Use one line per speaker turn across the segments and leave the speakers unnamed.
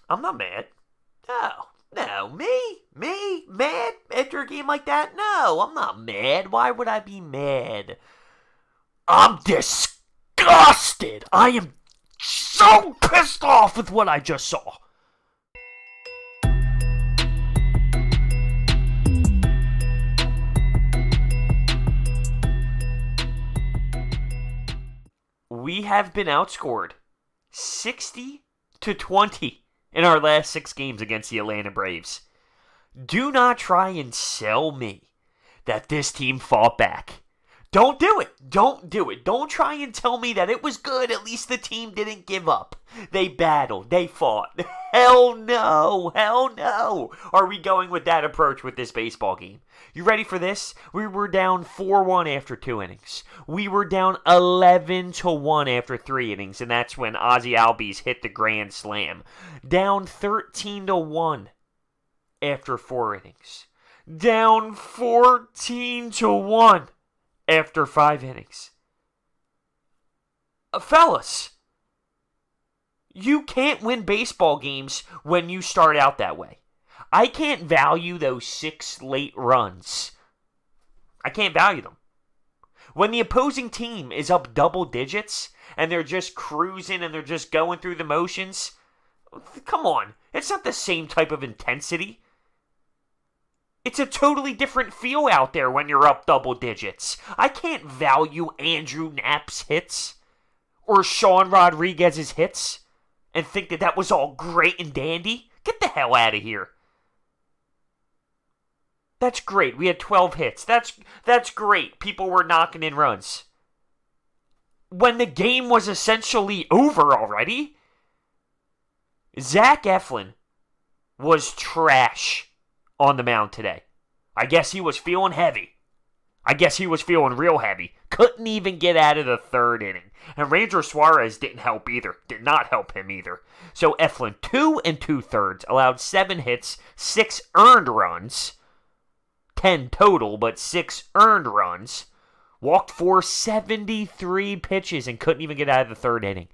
I'm not mad. No, me, mad after a game like that? No, I'm not mad. Why would I be mad? I'm disgusted. I am so pissed off with what I just saw. We have been outscored 60-20 in our last 6 games against the Atlanta Braves. Do not try and sell me that this team fought back. Don't do it. Don't do it. Don't try and tell me that it was good. At least the team didn't give up. They battled. They fought. Hell no. Hell no. Are we going with that approach with this baseball game? You ready for this? We were down 4-1 after 2 innings. We were down 11-1 after 3 innings, and that's when Ozzie Albies hit the grand slam. Down 13-1 after 4 innings. Down 14-1 after 5 innings. Fellas, you can't win baseball games when you start out that way. I can't value those 6 late runs. I can't value them. When the opposing team is up double digits and they're just cruising and they're just going through the motions, come on, it's not the same type of intensity. It's a totally different feel out there when you're up double digits. I can't value Andrew Knapp's hits or Sean Rodriguez's hits and think that that was all great and dandy. Get the hell out of here. That's great. We had 12 hits. That's great. People were knocking in runs. When the game was essentially over already, Zach Eflin was trash on the mound today. I guess he was feeling heavy. I guess he was feeling real heavy. Couldn't even get out of the 3rd inning. And Ranger Suarez didn't help either. Did not help him either. So Eflin, 2 2/3, allowed 7 hits, 6 earned runs. 10 total, but 6 earned runs. Walked for 73 pitches and couldn't even get out of the 3rd inning.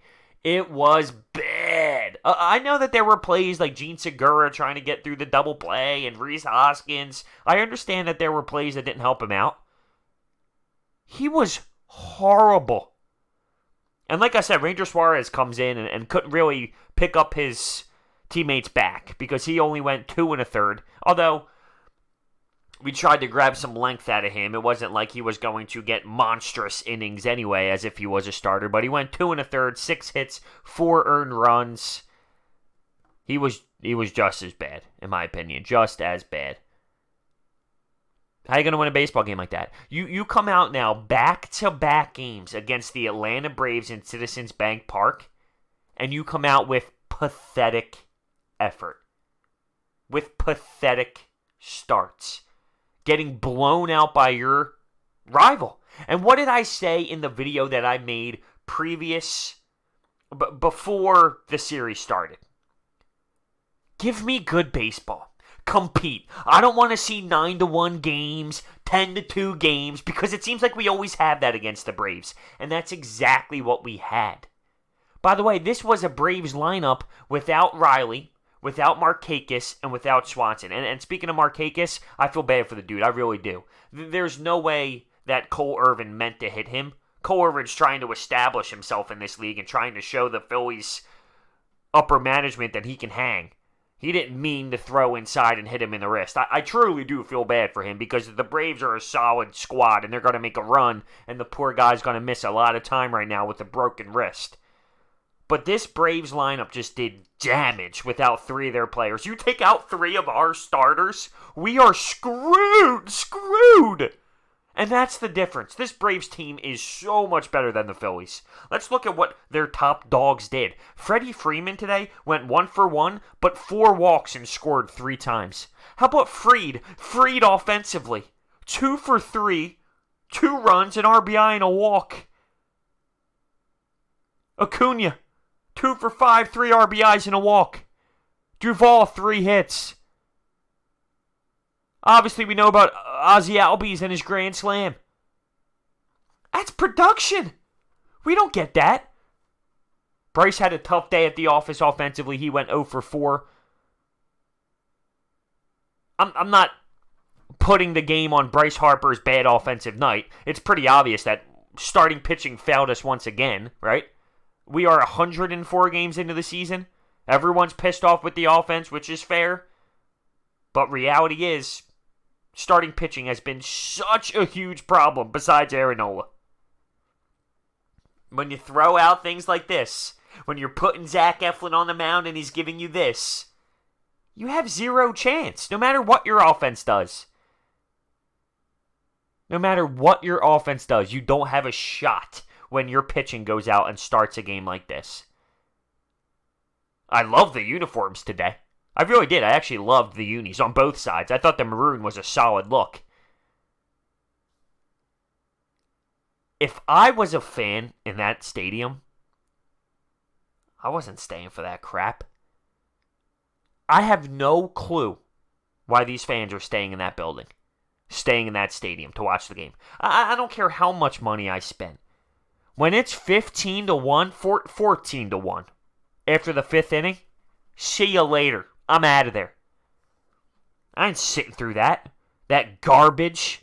It was bad. I know that there were plays like Gene Segura trying to get through the double play and Rhys Hoskins. I understand that there were plays that didn't help him out. He was horrible. And like I said, Ranger Suarez comes in and couldn't really pick up his teammates back because he only went 2 1/3. Although we tried to grab some length out of him. It wasn't like he was going to get monstrous innings anyway, as if he was a starter. But he went 2 1/3, 6 hits, 4 earned runs. He was just as bad, in my opinion. Just as bad. How are you going to win a baseball game like that? You come out now, back-to-back games against the Atlanta Braves in Citizens Bank Park, and you come out with pathetic effort. With pathetic starts. Getting blown out by your rival. And what did I say in the video that I made before the series started? Give me good baseball. Compete. I don't want to see 9-1 games, 10-2 games, because it seems like we always have that against the Braves. And that's exactly what we had. By the way, this was a Braves lineup without Riley, without Markakis, and without Swanson. And speaking of Markakis, I feel bad for the dude. I really do. There's no way that Cole Irvin meant to hit him. Cole Irvin's trying to establish himself in this league and trying to show the Phillies upper management that he can hang. He didn't mean to throw inside and hit him in the wrist. I truly do feel bad for him because the Braves are a solid squad and they're going to make a run, and the poor guy's going to miss a lot of time right now with a broken wrist. But this Braves lineup just did damage without 3 of their players. You take out 3 of our starters, we are screwed. And that's the difference. This Braves team is so much better than the Phillies. Let's look at what their top dogs did. Freddie Freeman today went 1 for 1, but 4 walks and scored 3 times. How about Fried? Fried offensively. 2 for 3, 2 runs, an RBI, and a walk. Acuna. 2 for 5, 3 RBIs and a walk. Duvall, 3 hits. Obviously, we know about Ozzie Albies and his grand slam. That's production. We don't get that. Bryce had a tough day at the office offensively. He went 0 for 4. I'm not putting the game on Bryce Harper's bad offensive night. It's pretty obvious that starting pitching failed us once again, right? We are 104 games into the season. Everyone's pissed off with the offense, which is fair. But reality is, starting pitching has been such a huge problem besides Aaron Nola. When you throw out things like this, when you're putting Zach Eflin on the mound and he's giving you this, you have zero chance, no matter what your offense does. No matter what your offense does, you don't have a shot when your pitching goes out and starts a game like this. I love the uniforms today. I really did. I actually loved the unis on both sides. I thought the maroon was a solid look. If I was a fan in that stadium, I wasn't staying for that crap. I have no clue why these fans are staying in that building, staying in that stadium to watch the game. I don't care how much money I spend. When it's 15-1, 14-1 after the 5th inning, see you later. I'm out of there. I ain't sitting through that. That garbage.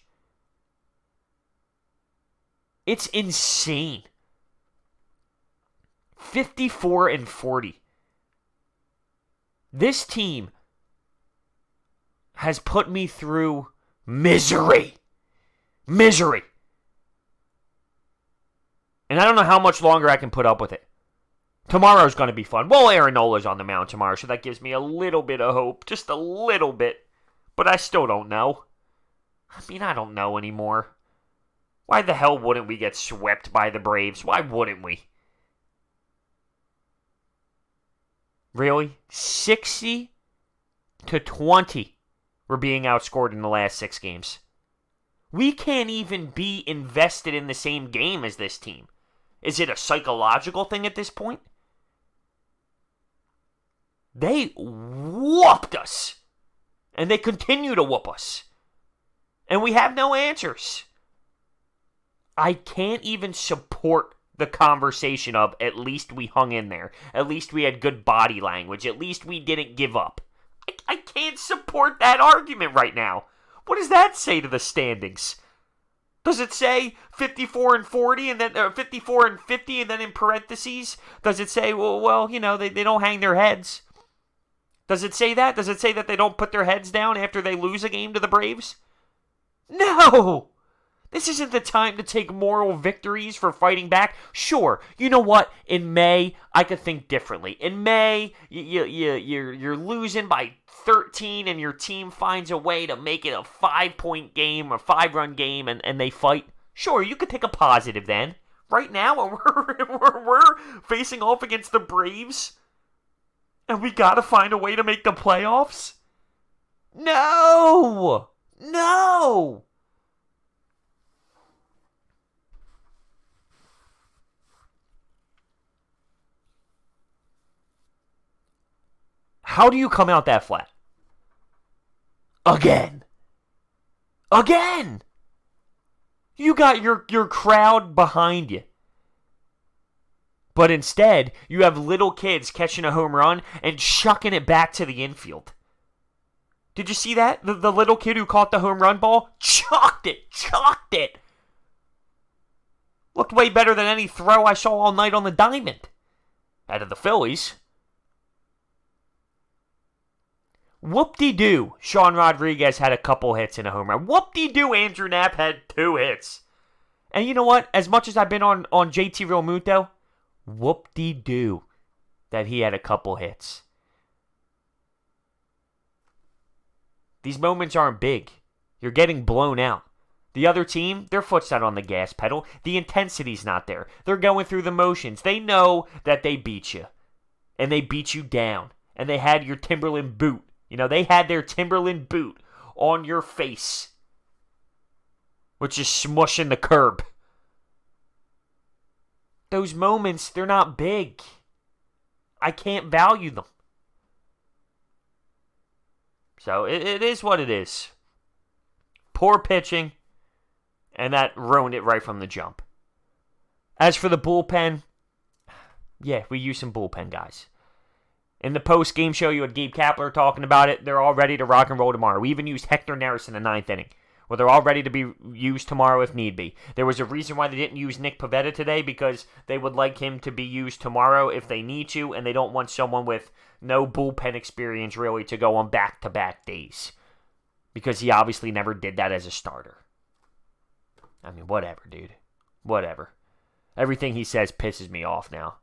It's insane. 54-40. This team has put me through misery. Misery. And I don't know how much longer I can put up with it. Tomorrow's going to be fun. Well, Aaron Nola's on the mound tomorrow, so that gives me a little bit of hope. Just a little bit. But I still don't know. I mean, I don't know anymore. Why the hell wouldn't we get swept by the Braves? Why wouldn't we? Really? 60-20. We're being outscored in the last 6 games. We can't even be invested in the same game as this team. Is it a psychological thing at this point? They whooped us. And they continue to whoop us. And we have no answers. I can't even support the conversation of at least we hung in there. At least we had good body language. At least we didn't give up. I can't support that argument right now. What does that say to the standings? Does it say 54-40 and then 54-50 and then in parentheses? Does it say, well, you know, they don't hang their heads? Does it say that? Does it say that they don't put their heads down after they lose a game to the Braves? No! This isn't the time to take moral victories for fighting back. Sure, you know what? In May, I could think differently. In May, you're losing by 13 and your team finds a way to make it a 5-point game or 5-run game and they fight. Sure, you could take a positive then. Right now, we're facing off against the Braves and we gotta find a way to make the playoffs? No! No! How do you come out that flat? Again. You got your crowd behind you. But instead, you have little kids catching a home run and chucking it back to the infield. Did you see that? The little kid who caught the home run ball? Chucked it. Looked way better than any throw I saw all night on the diamond. Out of the Phillies. Whoop-de-doo, Sean Rodriguez had a couple hits and a home run. Whoop-de-doo, Andrew Knapp had 2 hits. And you know what? As much as I've been on JT Realmuto, whoop-de-doo that he had a couple hits. These moments aren't big. You're getting blown out. The other team, their foot's not on the gas pedal. The intensity's not there. They're going through the motions. They know that they beat you. And they beat you down. And they had your Timberland boot. You know, they had their Timberland boot on your face, which is smushing the curb. Those moments, they're not big. I can't value them. So it is what it is. Poor pitching, and that ruined it right from the jump. As for the bullpen, Yeah, we use some bullpen guys. In the post-game show, you had Gabe Kapler talking about it. They're all ready to rock and roll tomorrow. We even used Hector Neris in the 9th inning. Well, they're all ready to be used tomorrow if need be. There was a reason why they didn't use Nick Pivetta today, because they would like him to be used tomorrow if they need to, and they don't want someone with no bullpen experience really to go on back-to-back days, because he obviously never did that as a starter. I mean, whatever, dude. Whatever. Everything he says pisses me off now.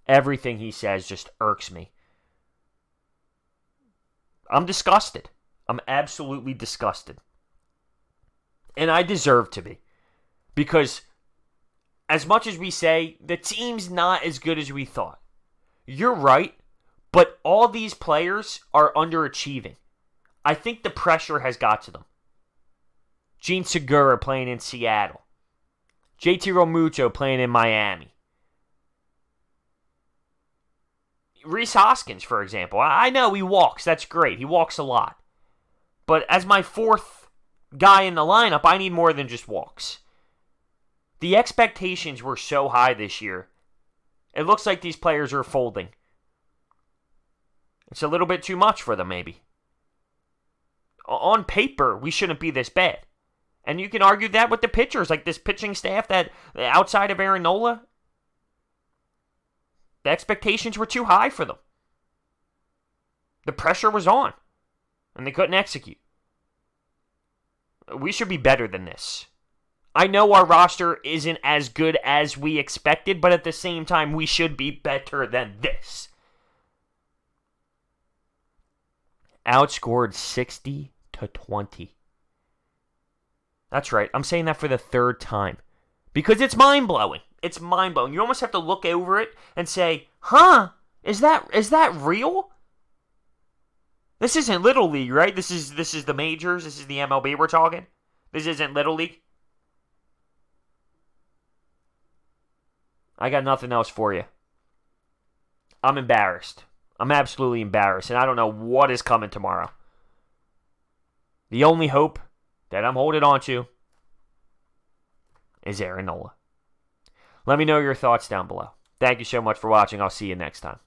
Everything he says just irks me. I'm disgusted. I'm absolutely disgusted. And I deserve to be. Because as much as we say, the team's not as good as we thought. You're right, but all these players are underachieving. I think the pressure has got to them. Gene Segura playing in Seattle. JT Realmuto playing in Miami. Rhys Hoskins, for example. I know he walks. That's great. He walks a lot. But as my fourth guy in the lineup, I need more than just walks. The expectations were so high this year. It looks like these players are folding. It's a little bit too much for them, maybe. On paper, we shouldn't be this bad. And you can argue that with the pitchers, like this pitching staff that outside of Aaron Nola, the expectations were too high for them. The pressure was on, and they couldn't execute. We should be better than this. I know our roster isn't as good as we expected, but at the same time, we should be better than this. Outscored 60-20. That's right. I'm saying that for the third time. Because it's mind-blowing. It's mind-blowing. You almost have to look over it and say, huh? Is that real? This isn't Little League, right? This is the majors. This is the MLB we're talking. This isn't Little League. I got nothing else for you. I'm embarrassed. I'm absolutely embarrassed, and I don't know what is coming tomorrow. The only hope that I'm holding on to is Aaron Nola. Let me know your thoughts down below. Thank you so much for watching. I'll see you next time.